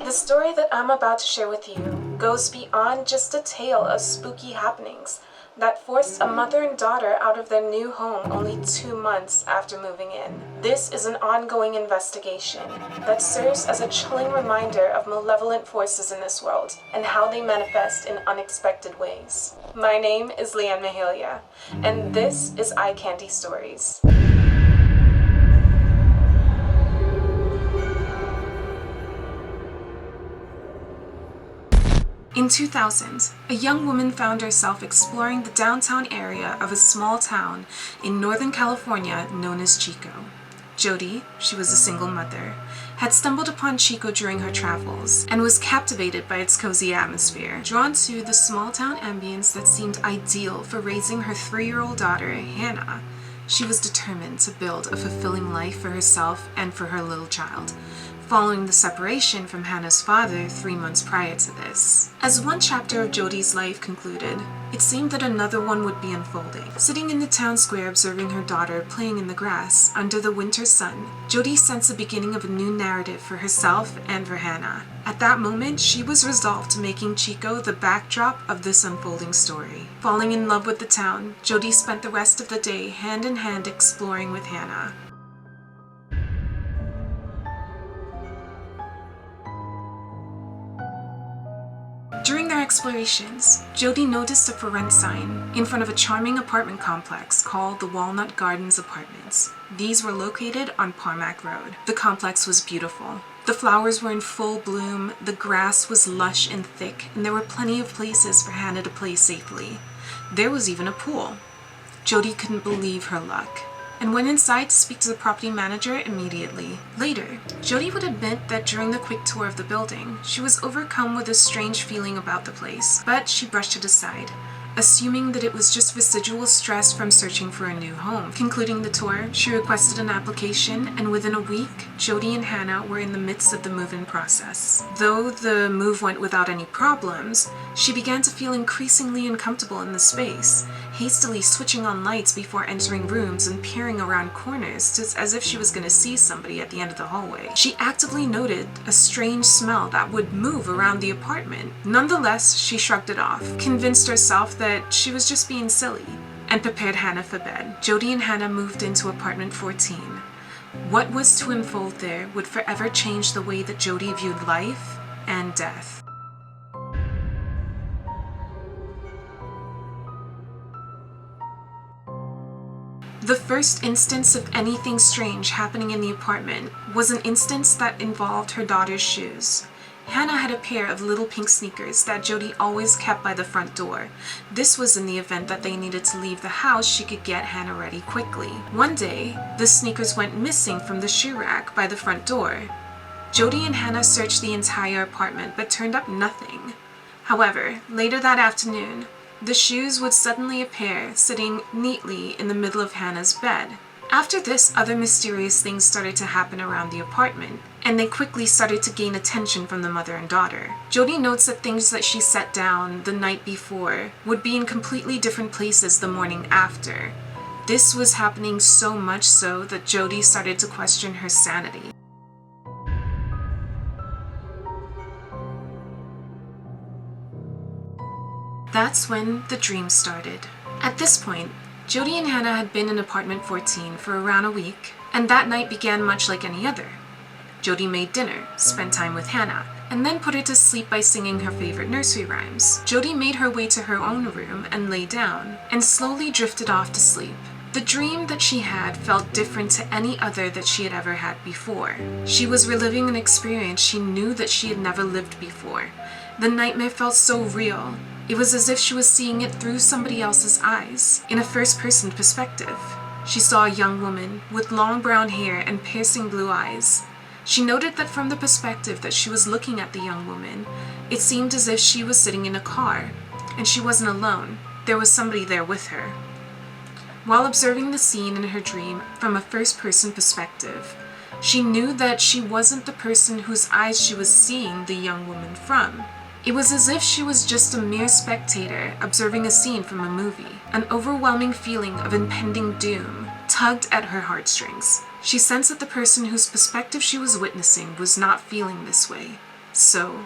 The story that I'm about to share with you goes beyond just a tale of spooky happenings that forced a mother and daughter out of their new home only 2 months after moving in. This is an ongoing investigation that serves as a chilling reminder of malevolent forces in this world and how they manifest in unexpected ways. My name is Leanne Mahalia, and this is Eye Candy Stories. In 2000, a young woman found herself exploring the downtown area of a small town in Northern California known as Chico. Jody, she was a single mother, had stumbled upon Chico during her travels and was captivated by its cozy atmosphere, drawn to the small town ambience that seemed ideal for raising her 3-year-old daughter, Hannah. She was determined to build a fulfilling life for herself and for her little child, following the separation from Hannah's father 3 months prior to this. As one chapter of Jody's life concluded, it seemed that another one would be unfolding. Sitting in the town square observing her daughter playing in the grass under the winter sun, Jody sensed the beginning of a new narrative for herself and for Hannah. At that moment, she was resolved to making Chico the backdrop of this unfolding story. Falling in love with the town, Jody spent the rest of the day hand in hand exploring with Hannah. During their explorations, Jody noticed a for rent sign in front of a charming apartment complex called the Walnut Gardens Apartments. These were located on Parmack Road. The complex was beautiful. The flowers were in full bloom, the grass was lush and thick, and there were plenty of places for Hannah to play safely. There was even a pool. Jody couldn't believe her luck and went inside to speak to the property manager immediately. Later, Jody would admit that during the quick tour of the building, she was overcome with a strange feeling about the place, but she brushed it aside, assuming that it was just residual stress from searching for a new home. Concluding the tour, she requested an application, and within a week, Jody and Hannah were in the midst of the move-in process. Though the move went without any problems, she began to feel increasingly uncomfortable in the space, hastily switching on lights before entering rooms and peering around corners just as if she was going to see somebody at the end of the hallway. She actively noted a strange smell that would move around the apartment. Nonetheless, she shrugged it off, convinced herself that she was just being silly, and prepared Hannah for bed. Jody and Hannah moved into apartment 14. What was to unfold there would forever change the way that Jody viewed life and death. The first instance of anything strange happening in the apartment was an instance that involved her daughter's shoes. Hannah had a pair of little pink sneakers that Jody always kept by the front door. This was in the event that they needed to leave the house, she could get Hannah ready quickly. One day, the sneakers went missing from the shoe rack by the front door. Jody and Hannah searched the entire apartment but turned up nothing. However, later that afternoon, the shoes would suddenly appear sitting neatly in the middle of Hannah's bed. After this, other mysterious things started to happen around the apartment, and they quickly started to gain attention from the mother and daughter. Jody notes that things that she set down the night before would be in completely different places the morning after. This was happening so much so that Jody started to question her sanity. That's when the dream started. At this point, Jody and Hannah had been in apartment 14 for around a week, and that night began much like any other. Jody made dinner, spent time with Hannah, and then put her to sleep by singing her favorite nursery rhymes. Jody made her way to her own room and lay down, and slowly drifted off to sleep. The dream that she had felt different to any other that she had ever had before. She was reliving an experience she knew that she had never lived before. The nightmare felt so real. It was as if she was seeing it through somebody else's eyes, in a first-person perspective. She saw a young woman with long brown hair and piercing blue eyes. She noted that from the perspective that she was looking at the young woman, it seemed as if she was sitting in a car, and she wasn't alone. There was somebody there with her. While observing the scene in her dream from a first-person perspective, she knew that she wasn't the person whose eyes she was seeing the young woman from. It was as if she was just a mere spectator observing a scene from a movie. An overwhelming feeling of impending doom tugged at her heartstrings. She sensed that the person whose perspective she was witnessing was not feeling this way. So,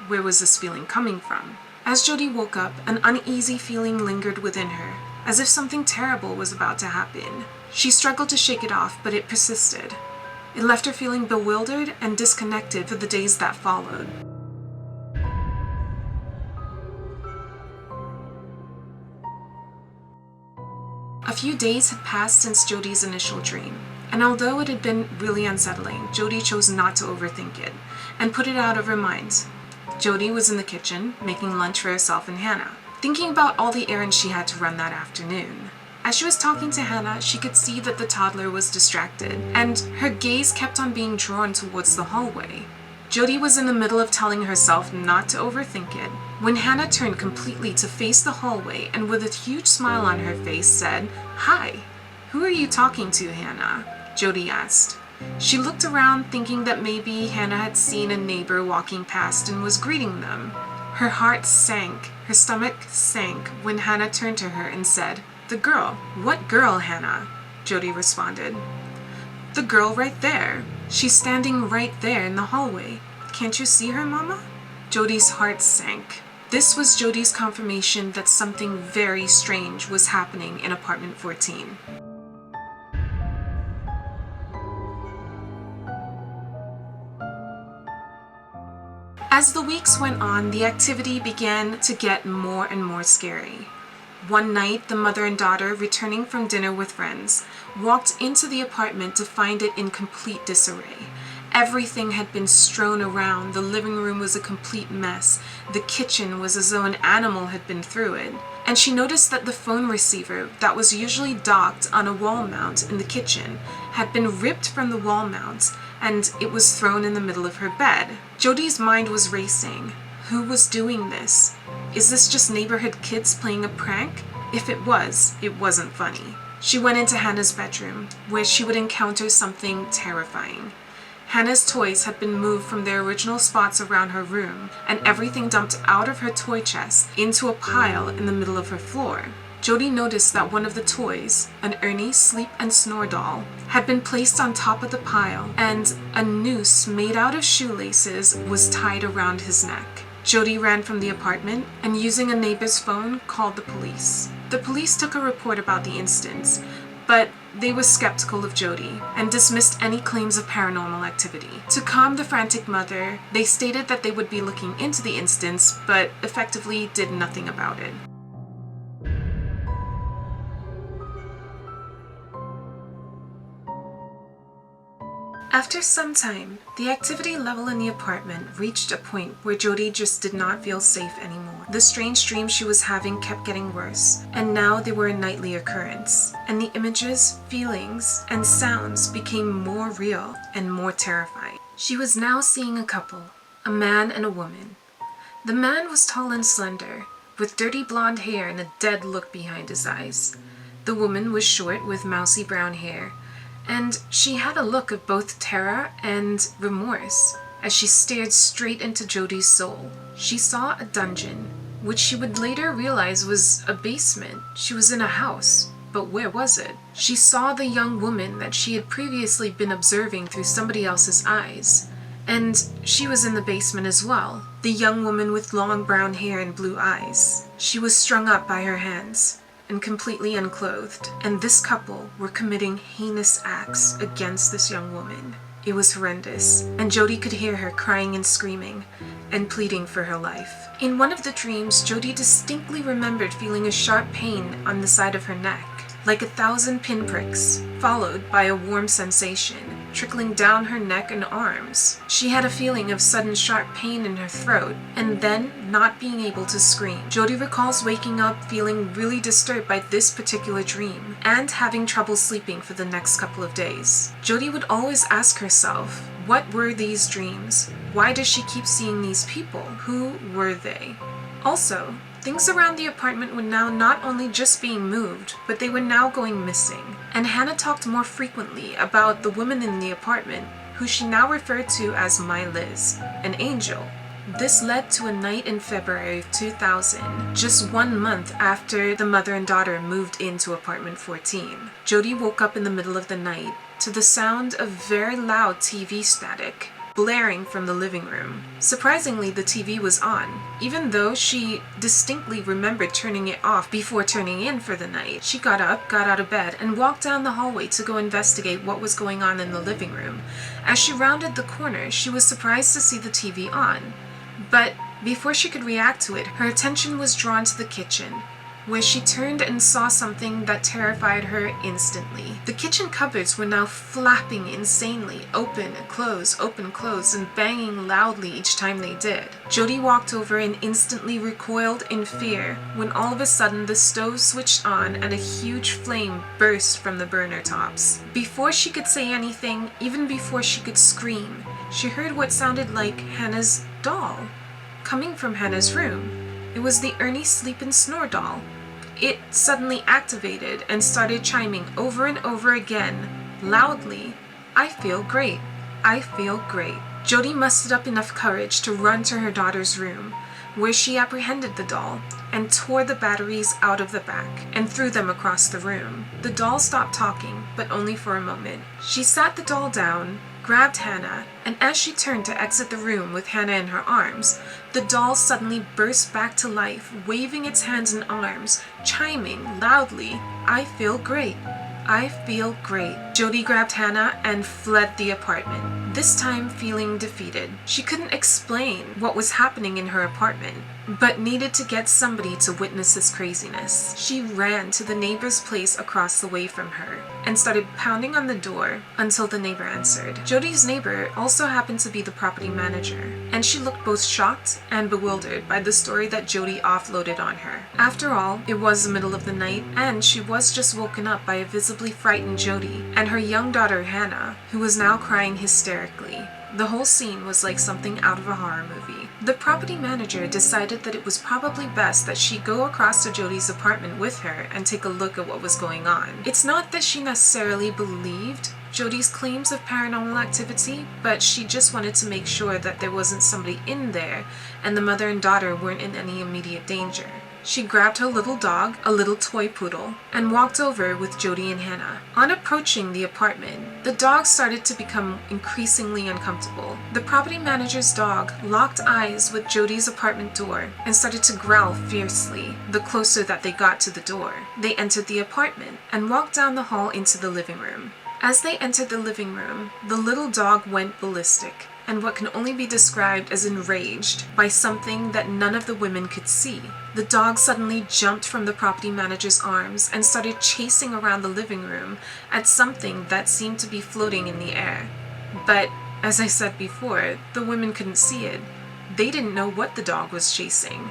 where was this feeling coming from? As Jody woke up, an uneasy feeling lingered within her, as if something terrible was about to happen. She struggled to shake it off, but it persisted. It left her feeling bewildered and disconnected for the days that followed. A few days had passed since Jody's initial dream, and although it had been really unsettling, Jody chose not to overthink it and put it out of her mind. Jody was in the kitchen, making lunch for herself and Hannah, thinking about all the errands she had to run that afternoon. As she was talking to Hannah, she could see that the toddler was distracted, and her gaze kept on being drawn towards the hallway. Jody was in the middle of telling herself not to overthink it, when Hannah turned completely to face the hallway and with a huge smile on her face said, "Hi, who are you talking to, Hannah?" Jody asked. She looked around thinking that maybe Hannah had seen a neighbor walking past and was greeting them. Her heart sank, her stomach sank when Hannah turned to her and said, "The girl." "What girl, Hannah?" Jody responded. "The girl right there. She's standing right there in the hallway. Can't you see her, Mama?" Jody's heart sank. This was Jody's confirmation that something very strange was happening in apartment 14. As the weeks went on, the activity began to get more and more scary. One night, the mother and daughter, returning from dinner with friends, walked into the apartment to find it in complete disarray. Everything had been strewn around, the living room was a complete mess, the kitchen was as though an animal had been through it, and she noticed that the phone receiver that was usually docked on a wall mount in the kitchen had been ripped from the wall mount, and it was thrown in the middle of her bed. Jody's mind was racing. Who was doing this? Is this just neighborhood kids playing a prank? If it was, it wasn't funny. She went into Hannah's bedroom, where she would encounter something terrifying. Hannah's toys had been moved from their original spots around her room, and everything dumped out of her toy chest into a pile in the middle of her floor. Jody noticed that one of the toys, an Ernie sleep and snore doll, had been placed on top of the pile, and a noose made out of shoelaces was tied around his neck. Jody ran from the apartment and, using a neighbor's phone, called the police. The police took a report about the incident, but they were skeptical of Jody and dismissed any claims of paranormal activity. To calm the frantic mother, they stated that they would be looking into the incident, but effectively did nothing about it. After some time, the activity level in the apartment reached a point where Jody just did not feel safe anymore. The strange dreams she was having kept getting worse, and now they were a nightly occurrence, and the images, feelings, and sounds became more real and more terrifying. She was now seeing a couple, a man and a woman. The man was tall and slender, with dirty blonde hair and a dead look behind his eyes. The woman was short with mousy brown hair, and she had a look of both terror and remorse as she stared straight into Jody's soul. She saw a dungeon, which she would later realize was a basement. She was in a house, but where was it? She saw the young woman that she had previously been observing through somebody else's eyes, and she was in the basement as well. The young woman with long brown hair and blue eyes. She was strung up by her hands and completely unclothed, and this couple were committing heinous acts against this young woman. It was horrendous, and Jody could hear her crying and screaming and pleading for her life. In one of the dreams, Jody distinctly remembered feeling a sharp pain on the side of her neck, like 1,000 pinpricks, followed by a warm sensation trickling down her neck and arms. She had a feeling of sudden sharp pain in her throat, and then not being able to scream. Jody recalls waking up feeling really disturbed by this particular dream, and having trouble sleeping for the next couple of days. Jody would always ask herself, what were these dreams? Why does she keep seeing these people? Who were they? Also, things around the apartment were now not only just being moved, but they were now going missing. And Hannah talked more frequently about the woman in the apartment, who she now referred to as Marliz, an angel. This led to a night in February of 2000, just 1 month after the mother and daughter moved into apartment 14. Jody woke up in the middle of the night to the sound of very loud TV static. blaring from the living room. Surprisingly, the TV was on. Even though she distinctly remembered turning it off before turning in for the night, she got up, got out of bed, and walked down the hallway to go investigate what was going on in the living room. As she rounded the corner, she was surprised to see the TV on. But before she could react to it, her attention was drawn to the kitchen, where she turned and saw something that terrified her instantly. The kitchen cupboards were now flapping insanely, open, close, and banging loudly each time they did. Jody walked over and instantly recoiled in fear when all of a sudden the stove switched on and a huge flame burst from the burner tops. Before she could say anything, even before she could scream, she heard what sounded like Hannah's doll coming from Hannah's room. It was the Ernie Sleep and Snore doll. It suddenly activated and started chiming over and over again, loudly, "I feel great. I feel great." Jody mustered up enough courage to run to her daughter's room, where she apprehended the doll and tore the batteries out of the back and threw them across the room. The doll stopped talking, but only for a moment. She sat the doll down, grabbed Hannah, and as she turned to exit the room with Hannah in her arms, the doll suddenly burst back to life, waving its hands and arms, chiming loudly, "I feel great. I feel great." Jody grabbed Hannah and fled the apartment, this time feeling defeated. She couldn't explain what was happening in her apartment, but needed to get somebody to witness this craziness. She ran to the neighbor's place across the way from her and started pounding on the door until the neighbor answered. Jody's neighbor also happened to be the property manager, and she looked both shocked and bewildered by the story that Jody offloaded on her. After all, it was the middle of the night, and she was just woken up by a visibly frightened Jody and her young daughter Hannah, who was now crying hysterically. The whole scene was like something out of a horror movie. The property manager decided that it was probably best that she go across to Jody's apartment with her and take a look at what was going on. It's not that she necessarily believed Jody's claims of paranormal activity, but she just wanted to make sure that there wasn't somebody in there and the mother and daughter weren't in any immediate danger. She grabbed her little dog, a little toy poodle, and walked over with Jody and Hannah. On approaching the apartment, the dog started to become increasingly uncomfortable. The property manager's dog locked eyes with Jody's apartment door and started to growl fiercely the closer that they got to the door. They entered the apartment and walked down the hall into the living room. As they entered the living room, the little dog went ballistic, and what can only be described as enraged by something that none of the women could see. The dog suddenly jumped from the property manager's arms and started chasing around the living room at something that seemed to be floating in the air. But, as I said before, the women couldn't see it. They didn't know what the dog was chasing.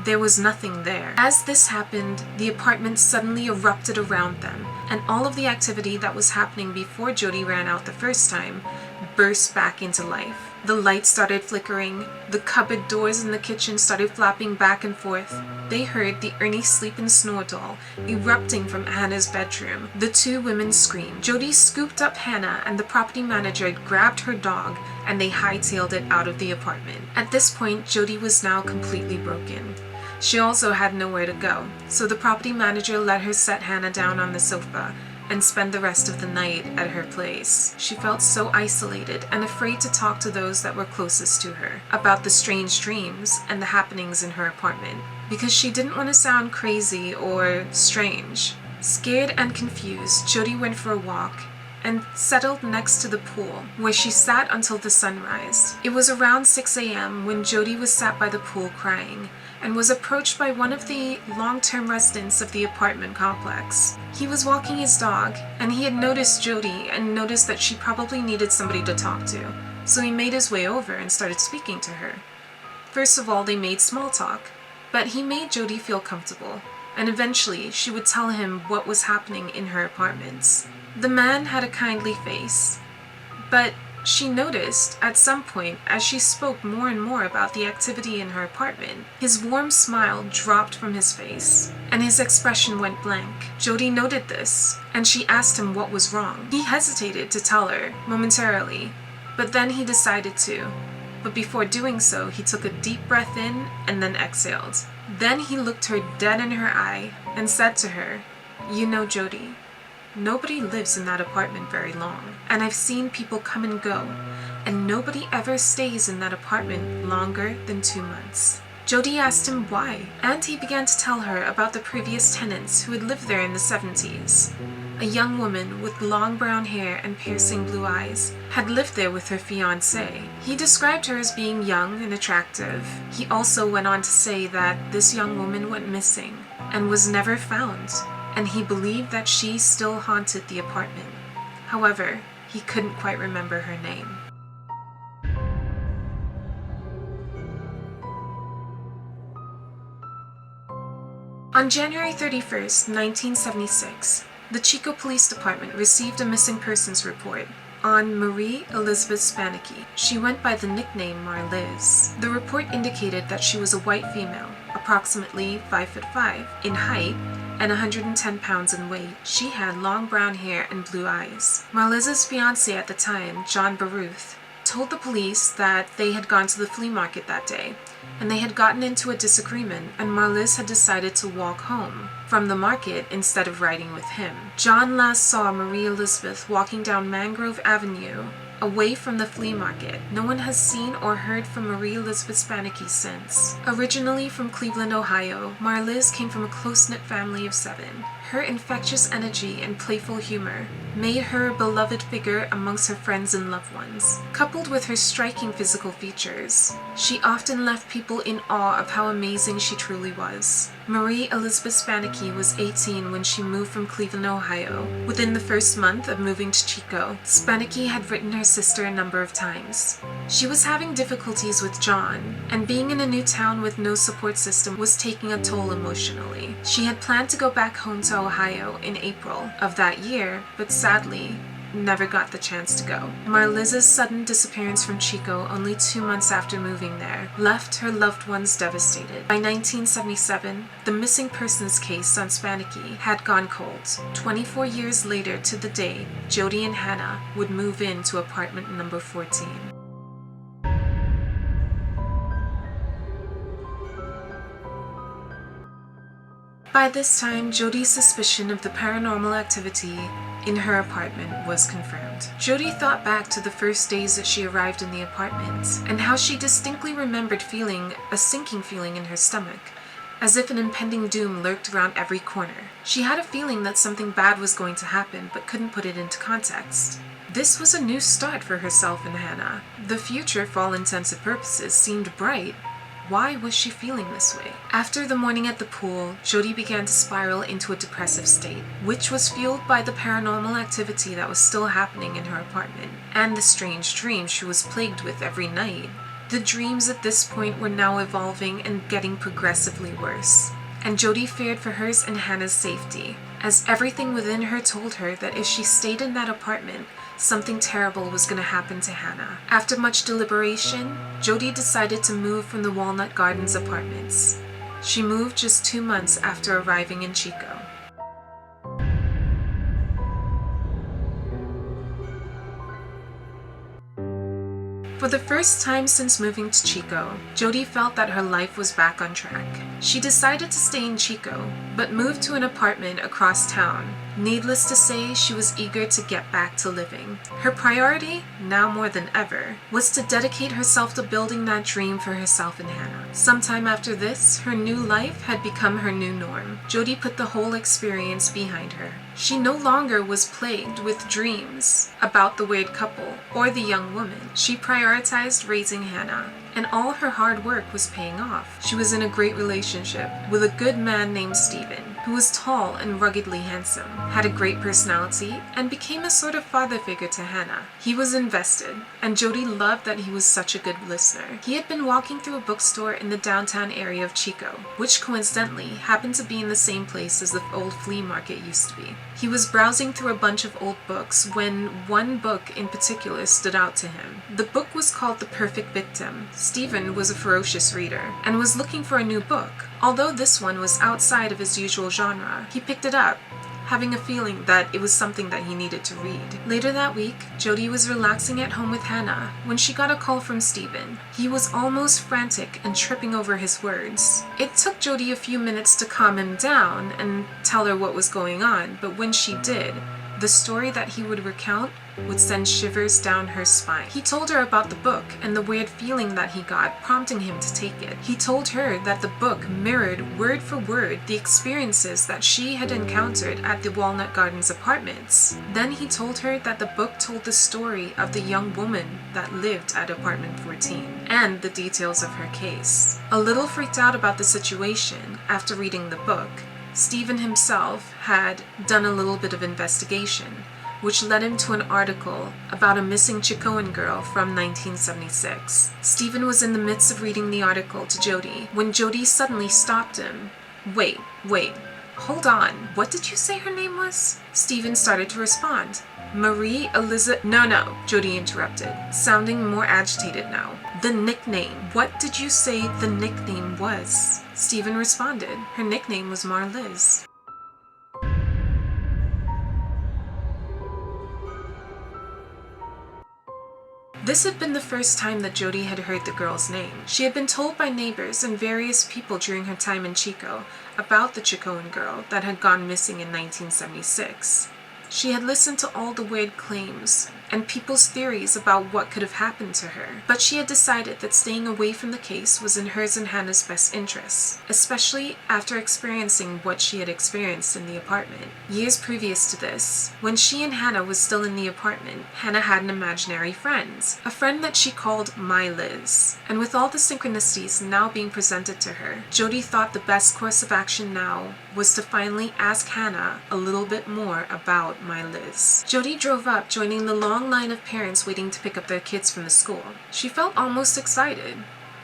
There was nothing there. As this happened, the apartment suddenly erupted around them, and all of the activity that was happening before Jody ran out the first time burst back into life. The lights started flickering, the cupboard doors in the kitchen started flapping back and forth. They heard the Ernie Sleep and Snore doll erupting from Hannah's bedroom. The two women screamed. Jody scooped up Hannah and the property manager grabbed her dog and they hightailed it out of the apartment. At this point, Jody was now completely broken. She also had nowhere to go, so the property manager let her set Hannah down on the sofa and spend the rest of the night at her place. She felt so isolated and afraid to talk to those that were closest to her about the strange dreams and the happenings in her apartment, because she didn't want to sound crazy or strange. Scared and confused, Jody went for a walk and settled next to the pool, where she sat until the sunrise. It was around 6 a.m. when Jody was sat by the pool crying, and was approached by one of the long-term residents of the apartment complex. He was walking his dog, and he had noticed Jody and noticed that she probably needed somebody to talk to, so he made his way over and started speaking to her. First of all, they made small talk, but he made Jody feel comfortable, and eventually she would tell him what was happening in her apartments. The man had a kindly face, but she noticed at some point, as she spoke more and more about the activity in her apartment, his warm smile dropped from his face, and his expression went blank. Jody noted this, and she asked him what was wrong. He hesitated to tell her, momentarily, but then he decided to. But before doing so, he took a deep breath in and then exhaled. Then he looked her dead in her eye and said to her, "You know, Jody, nobody lives in that apartment very long, and I've seen people come and go, and nobody ever stays in that apartment longer than 2 months. Jody asked him why, and he began to tell her about the previous tenants who had lived there in the 70s. A young woman with long brown hair and piercing blue eyes had lived there with her fiancé. He described her as being young and attractive. He also went on to say that this young woman went missing and was never found, and he believed that she still haunted the apartment. However, he couldn't quite remember her name. On January 31st, 1976, the Chico Police Department received a missing persons report on Marliz Spannhake. She went by the nickname Marliz. The report indicated that she was a white female, approximately 5'5" in height and 110 pounds in weight. She had long brown hair and blue eyes. Marliz's fiancé at the time, John Baruth, told the police that they had gone to the flea market that day, and they had gotten into a disagreement, and Marliz had decided to walk home from the market instead of riding with him. John last saw Marie Elizabeth walking down Mangrove Avenue away from the flea market. No one has seen or heard from Marie Elizabeth Spannhake since. Originally from Cleveland, Ohio, Marliz came from a close-knit family of 7. Her infectious energy and playful humor made her a beloved figure amongst her friends and loved ones. Coupled with her striking physical features, she often left people in awe of how amazing she truly was. Marie Elizabeth Spannhake was 18 when she moved from Cleveland, Ohio. Within the first month of moving to Chico, Spannhake had written her sister a number of times. She was having difficulties with John, and being in a new town with no support system was taking a toll emotionally. She had planned to go back home to Ohio in April of that year, but sadly, never got the chance to go. Marliz's sudden disappearance from Chico only 2 months after moving there left her loved ones devastated. By 1977, the missing persons case on Spannhake had gone cold. 24 years later to the day, Jody and Hannah would move into apartment number 14. By this time, Jody's suspicion of the paranormal activity in her apartment was confirmed. Jody thought back to the first days that she arrived in the apartment and how she distinctly remembered feeling a sinking feeling in her stomach, as if an impending doom lurked around every corner. She had a feeling that something bad was going to happen but couldn't put it into context. This was a new start for herself and Hannah. The future, for all intents and purposes, seemed bright. Why was she feeling this way? After the morning at the pool, Jody began to spiral into a depressive state, which was fueled by the paranormal activity that was still happening in her apartment, and the strange dreams she was plagued with every night. The dreams at this point were now evolving and getting progressively worse, and Jody feared for hers and Hannah's safety, as everything within her told her that if she stayed in that apartment, something terrible was going to happen to Hannah. After much deliberation, Jody decided to move from the Walnut Gardens apartments. She moved just 2 months after arriving in Chico. For the first time since moving to Chico, Jody felt that her life was back on track. She decided to stay in Chico, but moved to an apartment across town. Needless to say, she was eager to get back to living. Her priority, now more than ever, was to dedicate herself to building that dream for herself and Hannah. Sometime after this, her new life had become her new norm. Jody put the whole experience behind her. She no longer was plagued with dreams about the weird couple or the young woman. She prioritized raising Hannah, and all her hard work was paying off. She was in a great relationship with a good man named Steven, who was tall and ruggedly handsome, had a great personality, and became a sort of father figure to Hannah. He was invested, and Jody loved that he was such a good listener. He had been walking through a bookstore in the downtown area of Chico, which coincidentally happened to be in the same place as the old flea market used to be. He was browsing through a bunch of old books when one book in particular stood out to him. The book was called The Perfect Victim. Stephen was a ferocious reader and was looking for a new book. Although this one was outside of his usual genre, he picked it up, having a feeling that it was something that he needed to read. Later that week, Jody was relaxing at home with Hannah when she got a call from Stephen. He was almost frantic and tripping over his words. It took Jody a few minutes to calm him down and tell her what was going on, but when she did, the story that he would recount would send shivers down her spine. He told her about the book and the weird feeling that he got, prompting him to take it. He told her that the book mirrored word for word the experiences that she had encountered at the Walnut Gardens apartments. Then he told her that the book told the story of the young woman that lived at apartment 14 and the details of her case. A little freaked out about the situation after reading the book, Stephen himself had done a little bit of investigation, which led him to an article about a missing Chicoan girl from 1976. Stephen was in the midst of reading the article to Jody when Jody suddenly stopped him. Wait, hold on, what did you say her name was? Stephen started to respond. Marie Elizabeth— No, Jody interrupted, sounding more agitated now. The nickname. What did you say the nickname was? Stephen responded. Her nickname was Marliz. This had been the first time that Jody had heard the girl's name. She had been told by neighbors and various people during her time in Chico about the Chicoan girl that had gone missing in 1976. She had listened to all the weird claims and people's theories about what could have happened to her, but she had decided that staying away from the case was in hers and Hannah's best interests, especially after experiencing what she had experienced in the apartment. Years previous to this, when she and Hannah was still in the apartment, Hannah had an imaginary friend, a friend that she called My Liz. And with all the synchronicities now being presented to her, Jody thought the best course of action now was to finally ask Hannah a little bit more about My Liz. Jody drove up, joining the long line of parents waiting to pick up their kids from the school. She felt almost excited.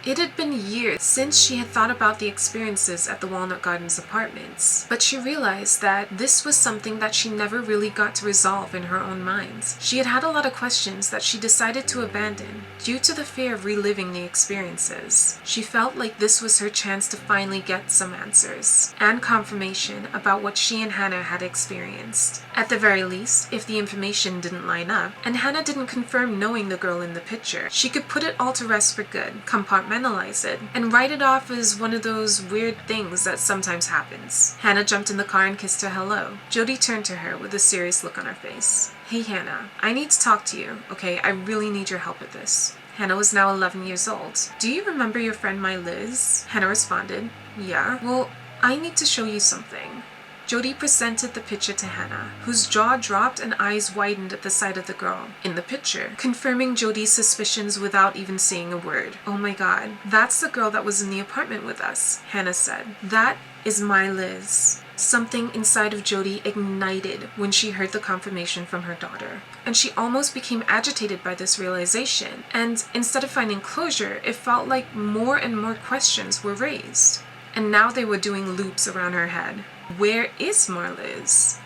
It had been years since she had thought about the experiences at the Walnut Gardens apartments, but she realized that this was something that she never really got to resolve in her own mind. She had had a lot of questions that she decided to abandon due to the fear of reliving the experiences. She felt like this was her chance to finally get some answers and confirmation about what she and Hannah had experienced. At the very least, if the information didn't line up, and Hannah didn't confirm knowing the girl in the picture, she could put it all to rest for good, compartmentalize it, and write it off as one of those weird things that sometimes happens. Hannah jumped in the car and kissed her hello. Jody turned to her with a serious look on her face. Hey Hannah, I need to talk to you, okay? I really need your help with this. Hannah was now 11 years old. Do you remember your friend My Liz? Hannah responded, yeah. Well, I need to show you something. Jody presented the picture to Hannah, whose jaw dropped and eyes widened at the sight of the girl in the picture, confirming Jody's suspicions without even saying a word. Oh my god, that's the girl that was in the apartment with us, Hannah said. That is My Liz. Something inside of Jody ignited when she heard the confirmation from her daughter, and she almost became agitated by this realization, and instead of finding closure, it felt like more and more questions were raised. And now they were doing loops around her head. Where is Marliz?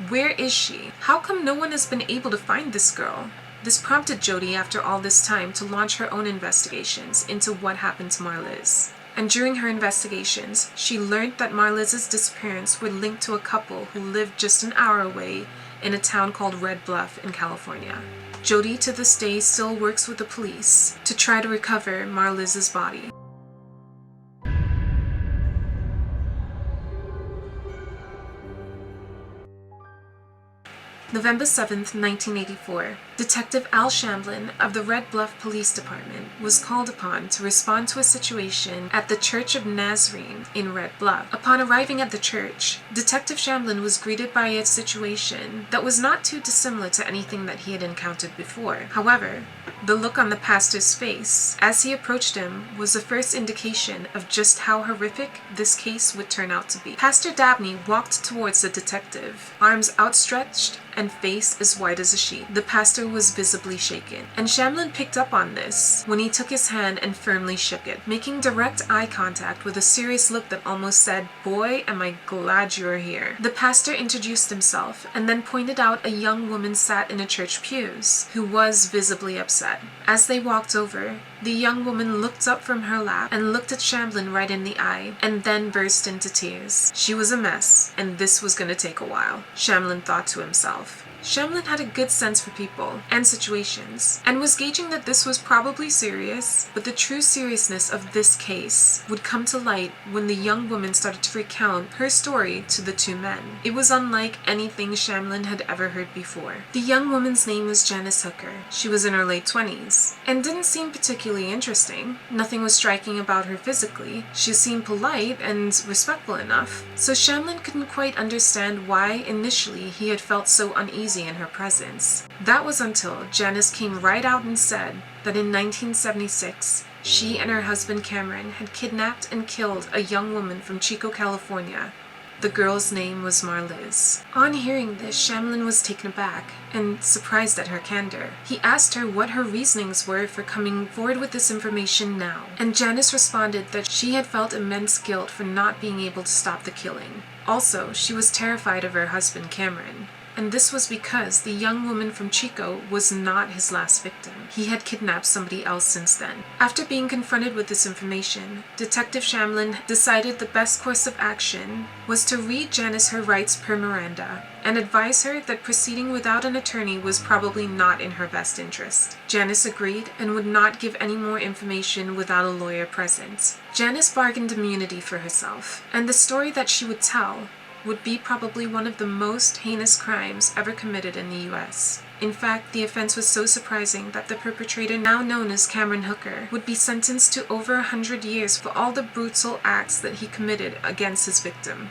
Where is she? How come no one has been able to find this girl? This prompted Jody after all this time to launch her own investigations into what happened to Marliz. And during her investigations, she learned that Marliz's disappearance were linked to a couple who lived just an hour away in a town called Red Bluff in California. Jody to this day still works with the police to try to recover Marliz's body. November 7th, 1984, Detective Al Shamblin of the Red Bluff Police Department was called upon to respond to a situation at the Church of Nazarene in Red Bluff. Upon arriving at the church, Detective Shamblin was greeted by a situation that was not too dissimilar to anything that he had encountered before. However, the look on the pastor's face as he approached him was the first indication of just how horrific this case would turn out to be. Pastor Dabney walked towards the detective, arms outstretched and face as white as a sheet. The pastor was visibly shaken, and Shamblin picked up on this when he took his hand and firmly shook it, making direct eye contact with a serious look that almost said, "Boy, am I glad you're here." The pastor introduced himself and then pointed out a young woman sat in a church pews who was visibly upset. As they walked over, the young woman looked up from her lap and looked at Shamblin right in the eye, and then burst into tears. She was a mess, and this was going to take a while, Shamblin thought to himself. Shamlin had a good sense for people and situations, and was gauging that this was probably serious, but the true seriousness of this case would come to light when the young woman started to recount her story to the two men. It was unlike anything Shamlin had ever heard before. The young woman's name was Janice Hooker. She was in her late 20s, and didn't seem particularly interesting. Nothing was striking about her physically. She seemed polite and respectful enough, so Shamlin couldn't quite understand why initially he had felt so uneasy in her presence. That was until Janice came right out and said that in 1976, she and her husband Cameron had kidnapped and killed a young woman from Chico, California. The girl's name was Marliz. On hearing this, Shamlin was taken aback and surprised at her candor. He asked her what her reasonings were for coming forward with this information now, and Janice responded that she had felt immense guilt for not being able to stop the killing. Also, she was terrified of her husband Cameron. And this was because the young woman from Chico was not his last victim. He had kidnapped somebody else since then. After being confronted with this information, Detective Shamlin decided the best course of action was to read Janice her rights per Miranda and advise her that proceeding without an attorney was probably not in her best interest. Janice agreed and would not give any more information without a lawyer present. Janice bargained immunity for herself, and the story that she would tell would be probably one of the most heinous crimes ever committed in the US. In fact, the offense was so surprising that the perpetrator, now known as Cameron Hooker, would be sentenced to over 100 years for all the brutal acts that he committed against his victim.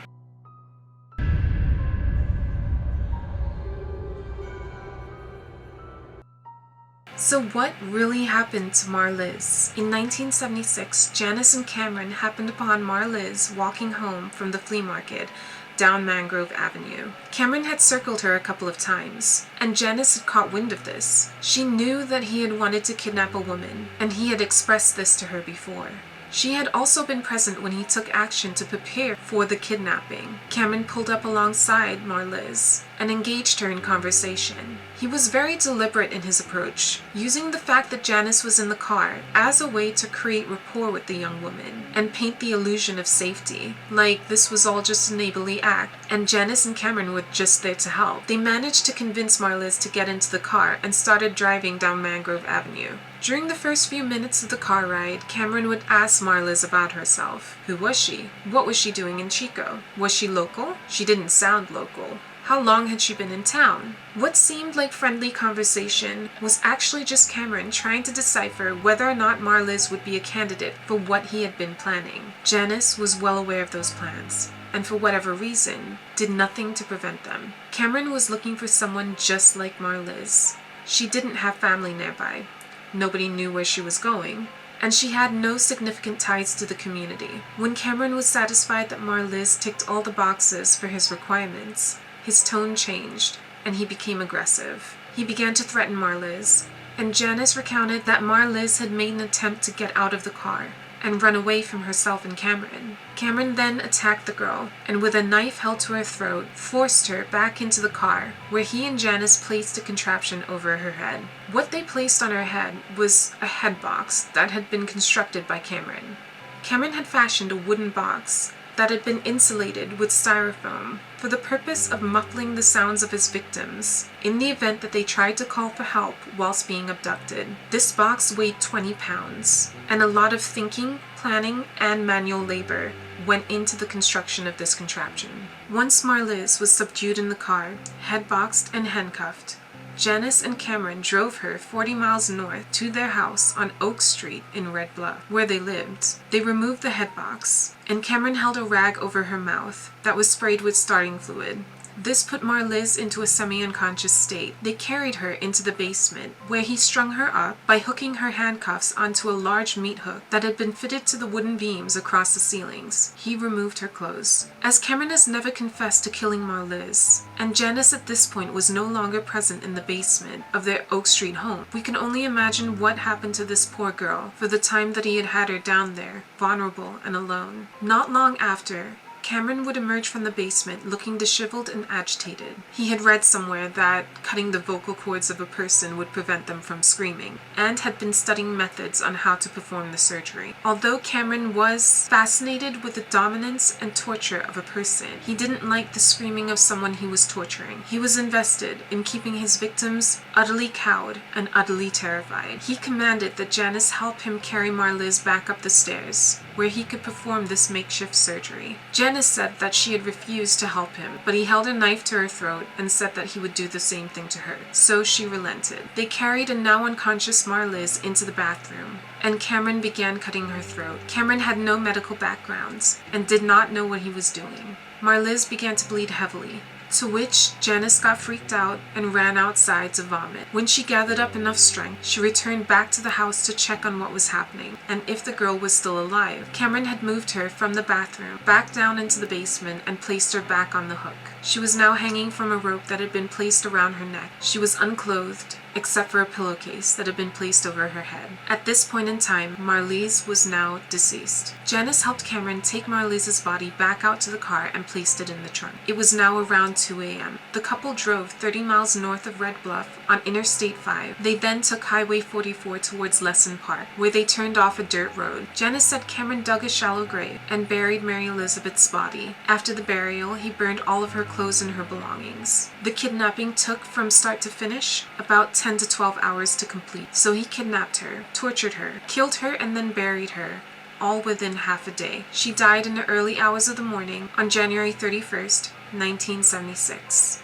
So what really happened to Marliz? In 1976, Janice and Cameron happened upon Marliz walking home from the flea market down Mangrove Avenue. Cameron had circled her a couple of times, and Janice had caught wind of this. She knew that he had wanted to kidnap a woman, and he had expressed this to her before. She had also been present when he took action to prepare for the kidnapping. Cameron pulled up alongside Marliz and engaged her in conversation. He was very deliberate in his approach, using the fact that Janice was in the car as a way to create rapport with the young woman and paint the illusion of safety, like this was all just a neighborly act and Janice and Cameron were just there to help. They managed to convince Marliz to get into the car and started driving down Mangrove Avenue. During the first few minutes of the car ride, Cameron would ask Marliz about herself. Who was she? What was she doing in Chico? Was she local? She didn't sound local. How long had she been in town? What seemed like friendly conversation was actually just Cameron trying to decipher whether or not Marliz would be a candidate for what he had been planning. Janice was well aware of those plans, and for whatever reason, did nothing to prevent them. Cameron was looking for someone just like Marliz. She didn't have family nearby. Nobody knew where she was going, and she had no significant ties to the community. When Cameron was satisfied that Marliz ticked all the boxes for his requirements, his tone changed, and he became aggressive. He began to threaten Marliz, and Janice recounted that Marliz had made an attempt to get out of the car and run away from herself and Cameron. Cameron then attacked the girl, and with a knife held to her throat, forced her back into the car, where he and Janice placed a contraption over her head. What they placed on her head was a head box that had been constructed by Cameron. Cameron had fashioned a wooden box that had been insulated with styrofoam for the purpose of muffling the sounds of his victims in the event that they tried to call for help whilst being abducted. This box weighed 20 pounds, and a lot of thinking, planning, and manual labor went into the construction of this contraption. Once Marliz was subdued in the car, headboxed and handcuffed, Janice and Cameron drove her 40 miles north to their house on Oak Street in Red Bluff, where they lived. They removed the headbox, and Cameron held a rag over her mouth that was sprayed with starting fluid. This put Marliz into a semi-unconscious state. They carried her into the basement, where he strung her up by hooking her handcuffs onto a large meat hook that had been fitted to the wooden beams across the ceilings. He removed her clothes. As Cameron has never confessed to killing Marliz, and Janice at this point was no longer present in the basement of their Oak Street home, we can only imagine what happened to this poor girl for the time that he had her down there, vulnerable and alone. Not long after, Cameron would emerge from the basement looking disheveled and agitated. He had read somewhere that cutting the vocal cords of a person would prevent them from screaming, and had been studying methods on how to perform the surgery. Although Cameron was fascinated with the dominance and torture of a person, he didn't like the screaming of someone he was torturing. He was invested in keeping his victims utterly cowed and utterly terrified. He commanded that Janice help him carry Marliz back up the stairs, where he could perform this makeshift surgery. Janice said that she had refused to help him, but he held a knife to her throat and said that he would do the same thing to her. So she relented. They carried a now unconscious Marliz into the bathroom, and Cameron began cutting her throat. Cameron had no medical background and did not know what he was doing. Marliz began to bleed heavily, to which Janice got freaked out and ran outside to vomit. When she gathered up enough strength, she returned back to the house to check on what was happening and if the girl was still alive. Cameron had moved her from the bathroom back down into the basement and placed her back on the hook. She was now hanging from a rope that had been placed around her neck. She was unclothed, except for a pillowcase that had been placed over her head. At this point in time, Marliz was now deceased. Janice helped Cameron take Marliz's body back out to the car and placed it in the trunk. It was now around 2 a.m. The couple drove 30 miles north of Red Bluff on Interstate 5. They then took Highway 44 towards Lesson Park, where they turned off a dirt road. Janice said Cameron dug a shallow grave and buried Mary Elizabeth's body. After the burial, he burned all of her clothes and her belongings. The kidnapping took, from start to finish, about 10 to 12 hours to complete. So he kidnapped her, tortured her, killed her, and then buried her, all within half a day. She died in the early hours of the morning on January 31st, 1976.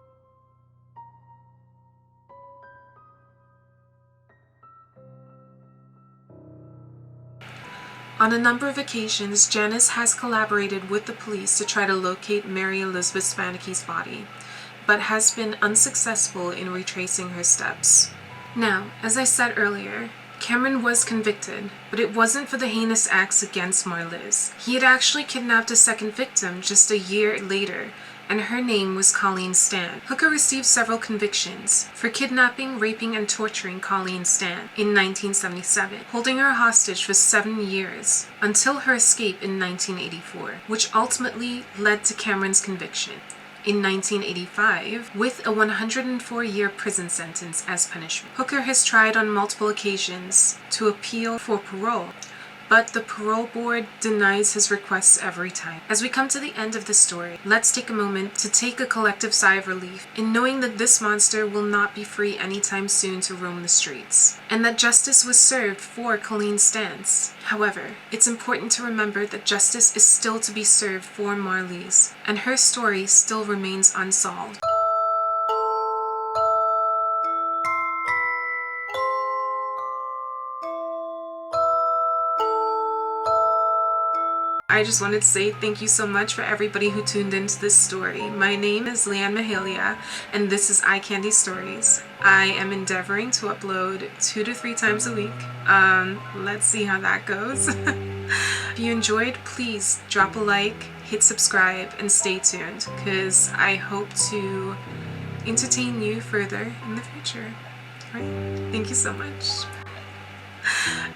On a number of occasions, Janice has collaborated with the police to try to locate Mary Elizabeth Spannhake's body, but has been unsuccessful in retracing her steps. Now, as I said earlier, Cameron was convicted, but it wasn't for the heinous acts against Marliz. He had actually kidnapped a second victim just a year later, and her name was Colleen Stan. Hooker received several convictions for kidnapping, raping, and torturing Colleen Stan in 1977, holding her hostage for 7 years, until her escape in 1984, which ultimately led to Cameron's conviction in 1985 with a 104-year prison sentence as punishment. Hooker has tried on multiple occasions to appeal for parole, but the parole board denies his requests every time. As we come to the end of the story, let's take a moment to take a collective sigh of relief in knowing that this monster will not be free anytime soon to roam the streets, and that justice was served for Colleen Stans. However, it's important to remember that justice is still to be served for Marliz, and her story still remains unsolved. I just wanted to say thank you so much for everybody who tuned into this story. My name is Leanne Mahalia, and this is Eye Candy Stories. I am endeavoring to upload 2 to 3 times a week. Let's see how that goes. If you enjoyed, please drop a like, hit subscribe, and stay tuned, because I hope to entertain you further in the future. All right? Thank you so much.